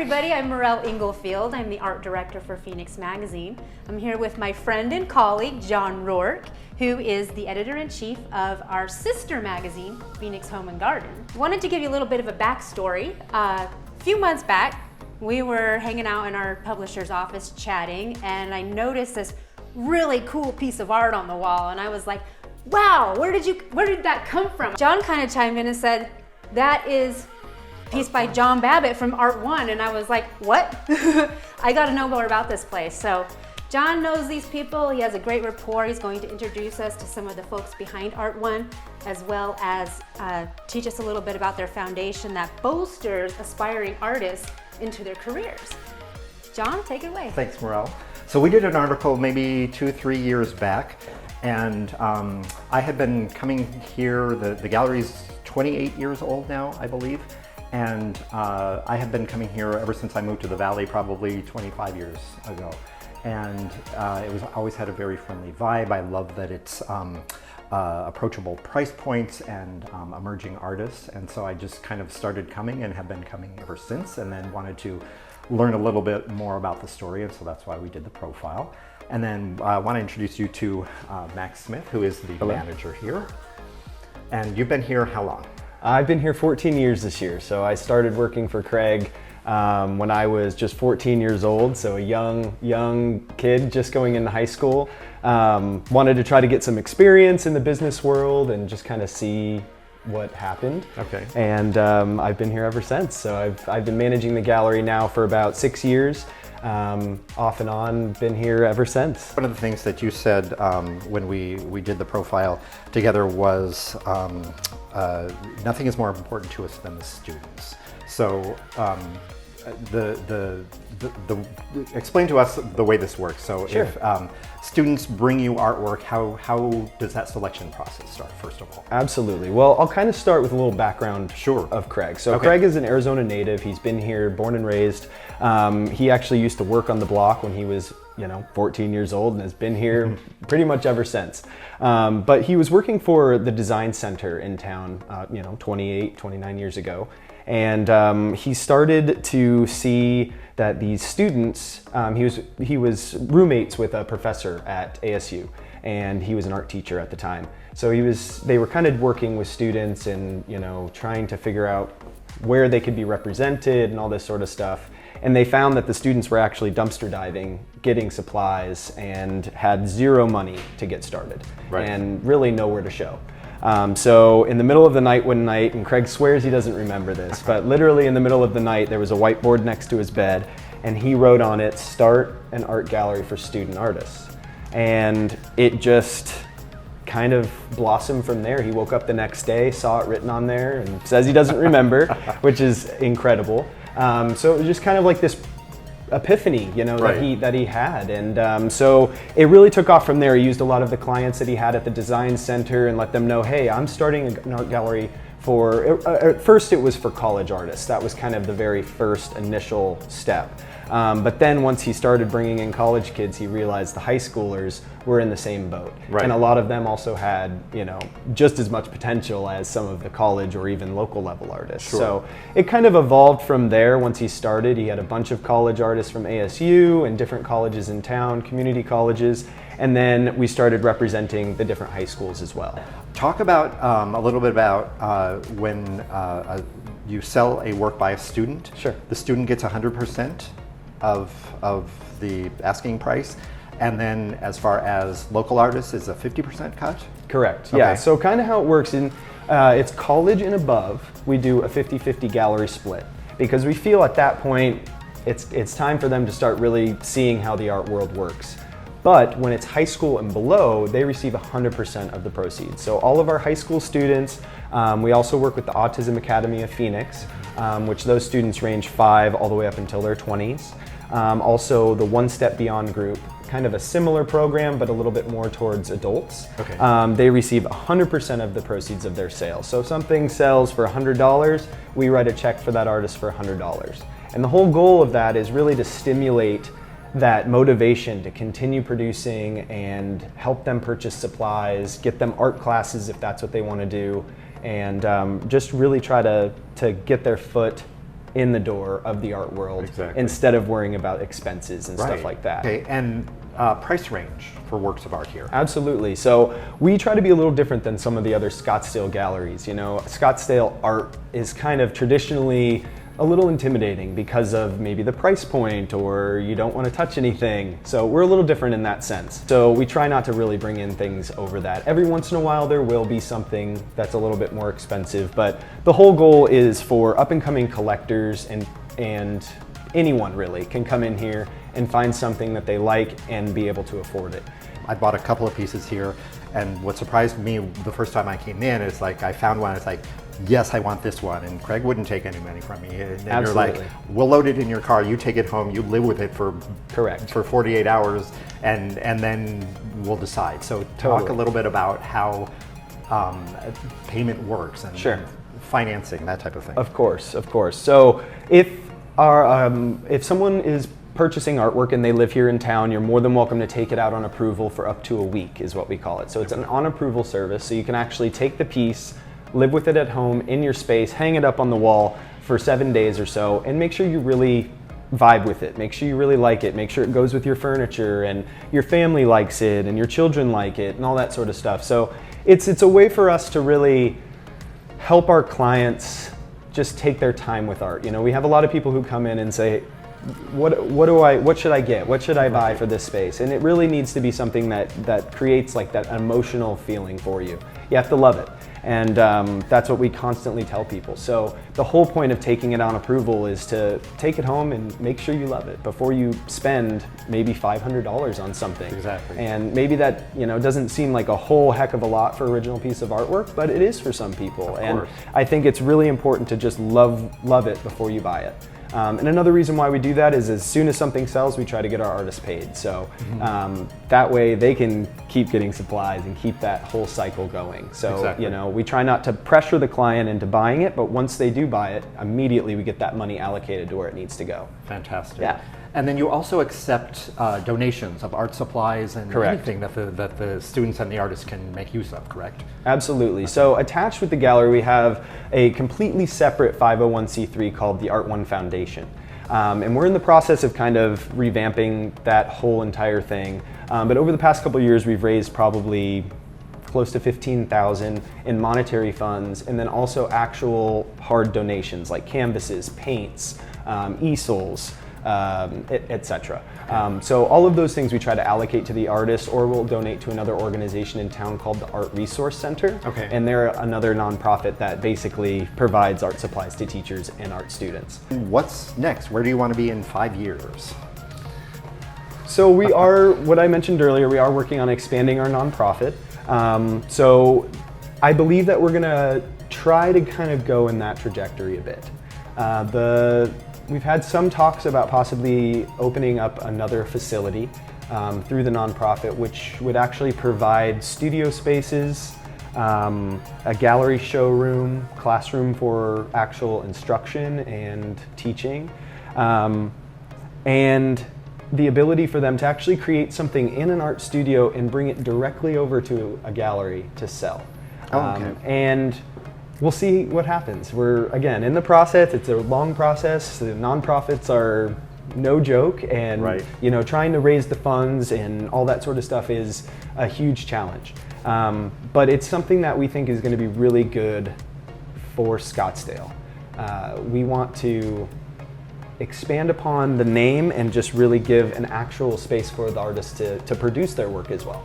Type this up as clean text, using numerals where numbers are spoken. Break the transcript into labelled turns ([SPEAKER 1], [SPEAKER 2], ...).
[SPEAKER 1] everybody, I'm Mirelle Inglefield. I'm the art director for Phoenix Magazine. I'm here with my friend and colleague, John Roark, who is the editor-in-chief of our sister magazine, Phoenix Home and Garden. Wanted to give you a little bit of a backstory. A few months back, we were hanging out in our publisher's office chatting, and I noticed this really cool piece of art on the wall, and I was like, wow, where did that come from? John kind of chimed in and said, that is a piece by John Babbitt from Art One, and I was like, what? I got to know more about this place. So John knows these people. He has a great rapport. He's going to introduce us to some of the folks behind Art One, as well as teach us a little bit about their foundation that bolsters aspiring artists into their careers. John, take it away.
[SPEAKER 2] Thanks, Mirelle. So we did an article maybe 2-3 years back, and I had been coming here. The gallery's 28 years old now, I believe, and I have been coming here ever since I moved to the Valley, probably 25 years ago. And it was always had a very friendly vibe. I love that it's approachable price points and emerging artists, and so I just kind of started coming and have been coming ever since, and then wanted to learn a little bit more about the story, and so that's why we did the profile. And then I want to introduce you to Max Smith, who is the manager here. And you've been here how long?
[SPEAKER 3] I've been here 14 years this year. So I started working for Craig when I was just 14 years old, so a young kid just going into high school. Wanted to try to get some experience in the business world and just kind of see what happened.
[SPEAKER 2] Okay.
[SPEAKER 3] And I've been here ever since. So I've been managing the gallery now for about 6 years. Off and on, been here ever since.
[SPEAKER 2] One of the things that you said when we did the profile together was nothing is more important to us than the students. So explain to us the way this works. So
[SPEAKER 3] sure.
[SPEAKER 2] If students bring you artwork, how does that selection process start, first of all?
[SPEAKER 3] Absolutely. Well, I'll kind of start with a little background of Craig. So Craig is an Arizona native. He's been here, born and raised. He actually used to work on the block when he was 14 years old and has been here pretty much ever since. But he was working for the design center in town, 29 years ago. And he started to see that these students, he was roommates with a professor at ASU, and he was an art teacher at the time. So they were kind of working with students and trying to figure out where they could be represented and all this sort of stuff. And they found that the students were actually dumpster diving, getting supplies, and had zero money to get started, and really nowhere to show. So in the middle of the night one night, and Craig swears he doesn't remember this, but literally in the middle of the night, there was a whiteboard next to his bed, and he wrote on it, "Start an art gallery for student artists." And it just kind of blossomed from there. He woke up the next day, saw it written on there, and says he doesn't remember, which is incredible. So it was just kind of like this epiphany, that he had, and so it really took off from there. He used a lot of the clients that he had at the design center and let them know, hey, I'm starting an art gallery for, at first it was for college artists. That was kind of the very first initial step. But then once he started bringing in college kids, he realized the high schoolers were in the same boat. And a lot of them also had, just as much potential as some of the college or even local level artists. So it kind of evolved from there. Once he started, he had a bunch of college artists from ASU and different colleges in town, community colleges, and then we started representing the different high schools as well.
[SPEAKER 2] Talk about a little bit about when you sell a work by a student.
[SPEAKER 3] Sure.
[SPEAKER 2] The student gets 100% of the asking price, and then as far as local artists, is a 50% cut?
[SPEAKER 3] Correct. Yeah. So kind of how it works in it's college and above, we do a 50-50 gallery split, because we feel at that point it's time for them to start really seeing how the art world works. But when it's high school and below, they receive 100% of the proceeds. So all of our high school students, we also work with the Autism Academy of Phoenix, which those students range 5 all the way up until their 20s. Also the One Step Beyond group, kind of a similar program, but a little bit more towards adults. They receive 100% of the proceeds of their sales. So if something sells for $100, we write a check for that artist for $100. And the whole goal of that is really to stimulate that motivation to continue producing and help them purchase supplies, get them art classes if that's what they want to do, and just really try to get their foot in the door of the art world instead of worrying about expenses and stuff like that.
[SPEAKER 2] Okay, and price range for works of art here?
[SPEAKER 3] Absolutely. So we try to be a little different than some of the other Scottsdale galleries. You know, Scottsdale art is kind of traditionally a little intimidating because of maybe the price point, or you don't want to touch anything. So we're a little different in that sense. So we try not to really bring in things over that. Every once in a while there will be something that's a little bit more expensive, but the whole goal is for up and coming collectors and anyone really can come in here and find something that they like and be able to afford it.
[SPEAKER 2] I bought a couple of pieces here, and what surprised me the first time I came in is like I found one, it's like, yes, I want this one, and Craig wouldn't take any money from me. And you're like, we'll load it in your car, you take it home, you live with it for 48 hours, and then we'll decide. So talk a little bit about how payment works and financing, that type of thing.
[SPEAKER 3] Of course. So if someone is purchasing artwork and they live here in town, you're more than welcome to take it out on approval for up to a week is what we call it. So it's an on approval service, so you can actually take the piece, live with it at home in your space, hang it up on the wall for 7 days or so, and make sure you really vibe with it. Make sure you really like it. Make sure it goes with your furniture and your family likes it and your children like it and all that sort of stuff. So it's a way for us to really help our clients just take their time with art. You know, we have a lot of people who come in and say, what should I get? What should I buy for this space? And it really needs to be something that creates like that emotional feeling for you. You have to love it. And that's what we constantly tell people. So the whole point of taking it on approval is to take it home and make sure you love it before you spend maybe $500 on something.
[SPEAKER 2] Exactly.
[SPEAKER 3] And maybe that, you know, doesn't seem like a whole heck of a lot for an original piece of artwork, but it is for some people. And I think it's really important to just love it before you buy it. And another reason why we do that is as soon as something sells, we try to get our artists paid. So that way they can keep getting supplies and keep that whole cycle going. So, you know, we try not to pressure the client into buying it, but once they do buy it, immediately we get that money allocated to where it needs to go.
[SPEAKER 2] Fantastic.
[SPEAKER 3] Yeah.
[SPEAKER 2] And then you also accept donations of art supplies and anything that the students and the artists can make use of, correct?
[SPEAKER 3] Absolutely. So attached with the gallery, we have a completely separate 501c3 called the Art One Foundation. And we're in the process of kind of revamping that whole entire thing. But over the past couple of years, we've raised probably close to $15,000 in monetary funds, and then also actual hard donations like canvases, paints, easels, etc. So all of those things we try to allocate to the artist, or we'll donate to another organization in town called the Art Resource Center. And they're another nonprofit that basically provides art supplies to teachers and art students.
[SPEAKER 2] What's next? Where do you want to be in 5 years?
[SPEAKER 3] So we are, what I mentioned earlier, we are working on expanding our nonprofit. So I believe that we're gonna try to kind of go in that trajectory a bit. We've had some talks about possibly opening up another facility through the nonprofit, which would actually provide studio spaces, a gallery showroom, classroom for actual instruction and teaching, and the ability for them to actually create something in an art studio and bring it directly over to a gallery to sell. And we'll see what happens. We're, again, in the process. It's a long process. The nonprofits are no joke, and you know, trying to raise the funds and all that sort of stuff is a huge challenge. But it's something that we think is going to be really good for Scottsdale. We want to expand upon the name and just really give an actual space for the artists to produce their work as well.